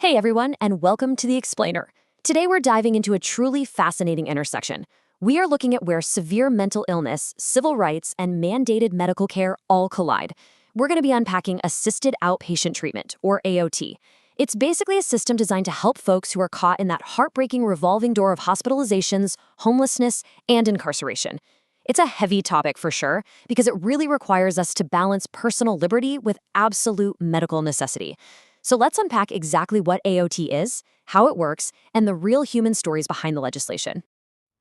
Hey everyone, and welcome to The Explainer. Today we're diving into a truly fascinating intersection. We are looking at where severe mental illness, civil rights, and mandated medical care all collide. We're going to be unpacking assisted outpatient treatment, or AOT. It's basically a system designed to help folks who are caught in that heartbreaking revolving door of hospitalizations, homelessness, and incarceration. It's a heavy topic for sure, because it really requires us to balance personal liberty with absolute medical necessity. So let's unpack exactly what AOT is, how it works, and the real human stories behind the legislation.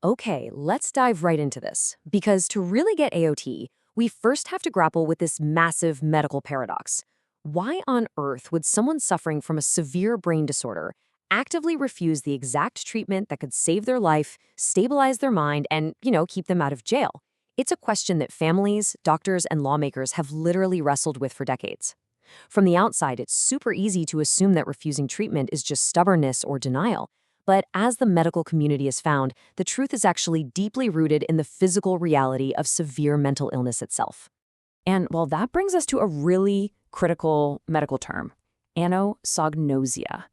Okay, let's dive right into this, because to really get AOT, we first have to grapple with this massive medical paradox. Why on earth would someone suffering from a severe brain disorder actively refuse the exact treatment that could save their life, stabilize their mind, and, keep them out of jail? It's a question that families, doctors, and lawmakers have literally wrestled with for decades. From the outside, it's super easy to assume that refusing treatment is just stubbornness or denial. But as the medical community has found, the truth is actually deeply rooted in the physical reality of severe mental illness itself. And well, that brings us to a really critical medical term, anosognosia.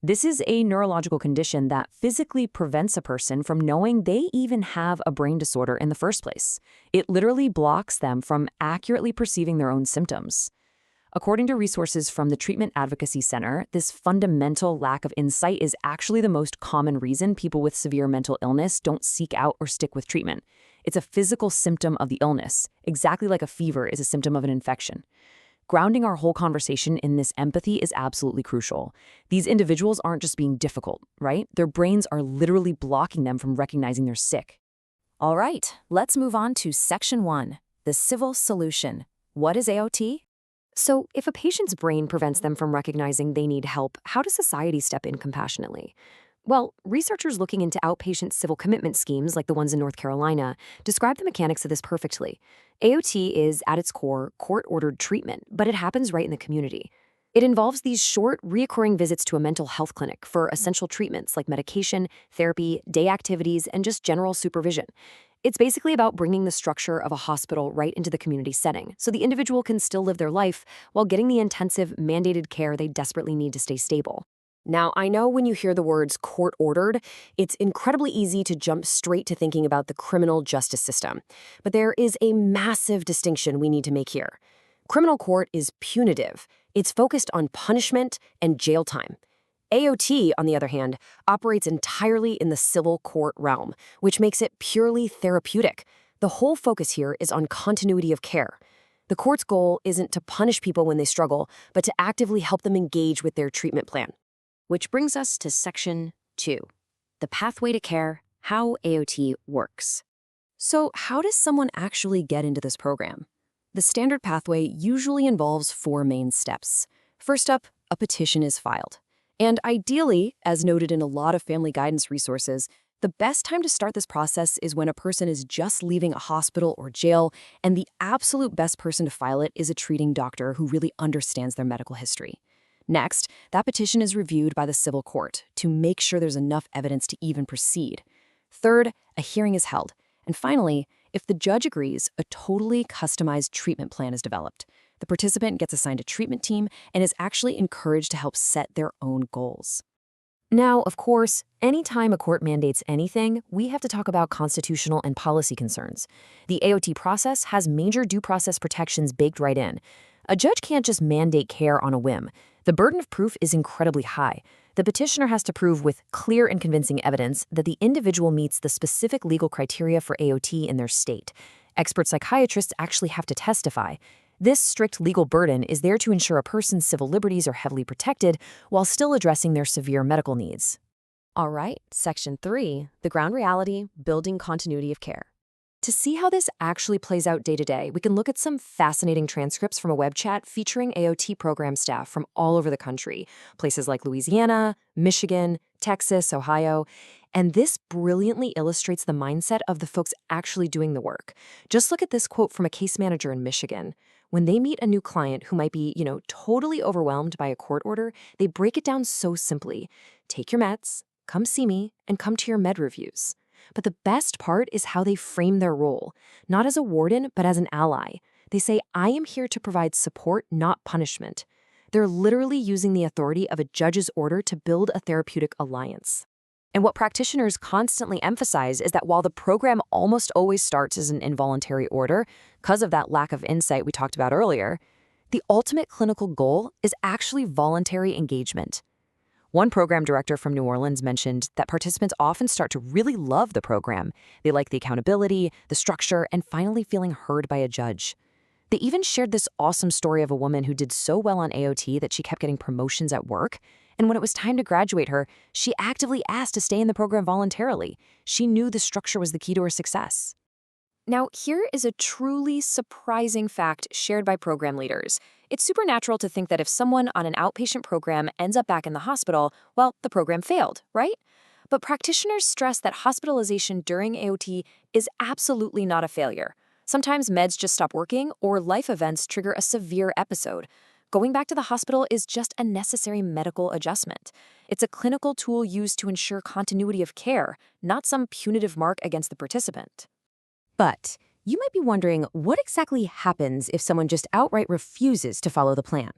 This is a neurological condition that physically prevents a person from knowing they even have a brain disorder in the first place. It literally blocks them from accurately perceiving their own symptoms. According to resources from the Treatment Advocacy Center, this fundamental lack of insight is actually the most common reason people with severe mental illness don't seek out or stick with treatment. It's a physical symptom of the illness, exactly like a fever is a symptom of an infection. Grounding our whole conversation in this empathy is absolutely crucial. These individuals aren't just being difficult, right? Their brains are literally blocking them from recognizing they're sick. All right, let's move on to Section 1, the civil solution. What is AOT? So, if a patient's brain prevents them from recognizing they need help, how does society step in compassionately? Well, researchers looking into outpatient civil commitment schemes, like the ones in North Carolina, describe the mechanics of this perfectly. AOT is, at its core, court-ordered treatment, but it happens right in the community. It involves these short, reoccurring visits to a mental health clinic for essential treatments like medication, therapy, day activities, and just general supervision. It's basically about bringing the structure of a hospital right into the community setting, so the individual can still live their life while getting the intensive, mandated care they desperately need to stay stable. Now, I know when you hear the words court-ordered, it's incredibly easy to jump straight to thinking about the criminal justice system. But there is a massive distinction we need to make here. Criminal court is punitive. It's focused on punishment and jail time. AOT, on the other hand, operates entirely in the civil court realm, which makes it purely therapeutic. The whole focus here is on continuity of care. The court's goal isn't to punish people when they struggle, but to actively help them engage with their treatment plan. Which brings us to Section 2, the pathway to care, how AOT works. So how does someone actually get into this program? The standard pathway usually involves 4 main steps. First up, a petition is filed. And ideally, as noted in a lot of family guidance resources, the best time to start this process is when a person is just leaving a hospital or jail, and the absolute best person to file it is a treating doctor who really understands their medical history. Next, that petition is reviewed by the civil court to make sure there's enough evidence to even proceed. Third, a hearing is held. And finally, if the judge agrees, a totally customized treatment plan is developed. The participant gets assigned a treatment team and is actually encouraged to help set their own goals. Now, of course, anytime a court mandates anything, we have to talk about constitutional and policy concerns. The AOT process has major due process protections baked right in. A judge can't just mandate care on a whim. The burden of proof is incredibly high. The petitioner has to prove with clear and convincing evidence that the individual meets the specific legal criteria for AOT in their state. Expert psychiatrists actually have to testify. This strict legal burden is there to ensure a person's civil liberties are heavily protected while still addressing their severe medical needs. All right, Section 3, the ground reality, building continuity of care. To see how this actually plays out day to day, we can look at some fascinating transcripts from a web chat featuring AOT program staff from all over the country, places like Louisiana, Michigan, Texas, Ohio. And this brilliantly illustrates the mindset of the folks actually doing the work. Just look at this quote from a case manager in Michigan. When they meet a new client who might be, totally overwhelmed by a court order, they break it down so simply. Take your meds, come see me, and come to your med reviews. But the best part is how they frame their role, not as a warden, but as an ally. They say, I am here to provide support, not punishment. They're literally using the authority of a judge's order to build a therapeutic alliance. And what practitioners constantly emphasize is that while the program almost always starts as an involuntary order, because of that lack of insight we talked about earlier, the ultimate clinical goal is actually voluntary engagement. One program director from New Orleans mentioned that participants often start to really love the program. They like the accountability, the structure, and finally feeling heard by a judge. They even shared this awesome story of a woman who did so well on AOT that she kept getting promotions at work. And when it was time to graduate her, she actively asked to stay in the program voluntarily. She knew the structure was the key to her success. Now, here is a truly surprising fact shared by program leaders. It's supernatural to think that if someone on an outpatient program ends up back in the hospital, well, the program failed, right? But practitioners stress that hospitalization during AOT is absolutely not a failure. Sometimes meds just stop working or life events trigger a severe episode. Going back to the hospital is just a necessary medical adjustment. It's a clinical tool used to ensure continuity of care, not some punitive mark against the participant. But you might be wondering, what exactly happens if someone just outright refuses to follow the plan?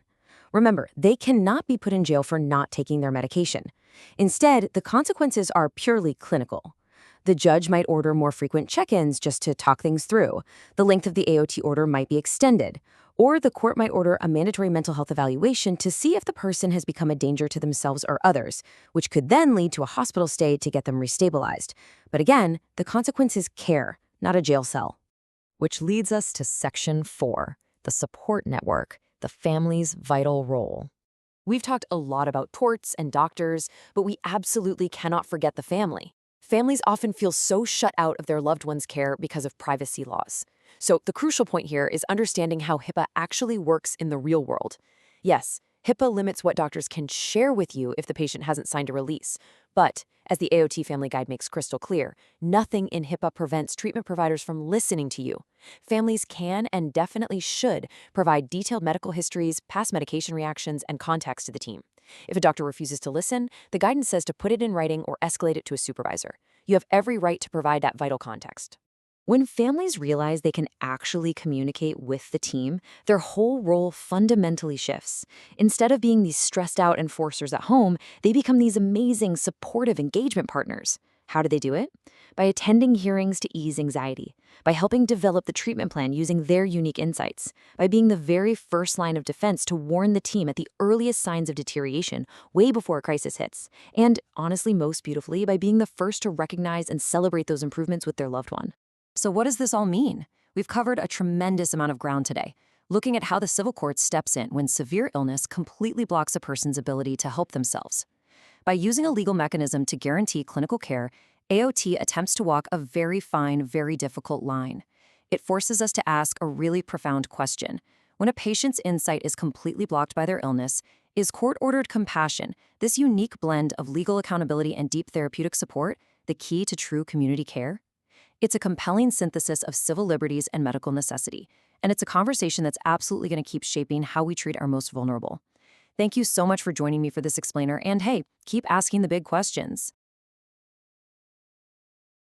Remember, they cannot be put in jail for not taking their medication. Instead, the consequences are purely clinical. The judge might order more frequent check-ins just to talk things through. The length of the AOT order might be extended. Or the court might order a mandatory mental health evaluation to see if the person has become a danger to themselves or others, which could then lead to a hospital stay to get them restabilized. But again, the consequence is care, not a jail cell. Which leads us to Section 4, the support network, the family's vital role. We've talked a lot about torts and doctors, but we absolutely cannot forget the family. Families often feel so shut out of their loved one's care because of privacy laws. So the crucial point here is understanding how HIPAA actually works in the real world. Yes, HIPAA limits what doctors can share with you if the patient hasn't signed a release. But, as the AOT Family Guide makes crystal clear, nothing in HIPAA prevents treatment providers from listening to you. Families can and definitely should provide detailed medical histories, past medication reactions, and context to the team. If a doctor refuses to listen, the guidance says to put it in writing or escalate it to a supervisor. You have every right to provide that vital context. When families realize they can actually communicate with the team, their whole role fundamentally shifts. Instead of being these stressed out enforcers at home, they become these amazing, supportive engagement partners. How do they do it? By attending hearings to ease anxiety, by helping develop the treatment plan using their unique insights, by being the very first line of defense to warn the team at the earliest signs of deterioration, way before a crisis hits, and honestly, most beautifully, by being the first to recognize and celebrate those improvements with their loved one. So what does this all mean? We've covered a tremendous amount of ground today, looking at how the civil court steps in when severe illness completely blocks a person's ability to help themselves. By using a legal mechanism to guarantee clinical care, AOT attempts to walk a very fine, very difficult line. It forces us to ask a really profound question. When a patient's insight is completely blocked by their illness, is court-ordered compassion, this unique blend of legal accountability and deep therapeutic support, the key to true community care? It's a compelling synthesis of civil liberties and medical necessity, and it's a conversation that's absolutely going to keep shaping how we treat our most vulnerable. Thank you so much for joining me for this explainer, and hey, keep asking the big questions.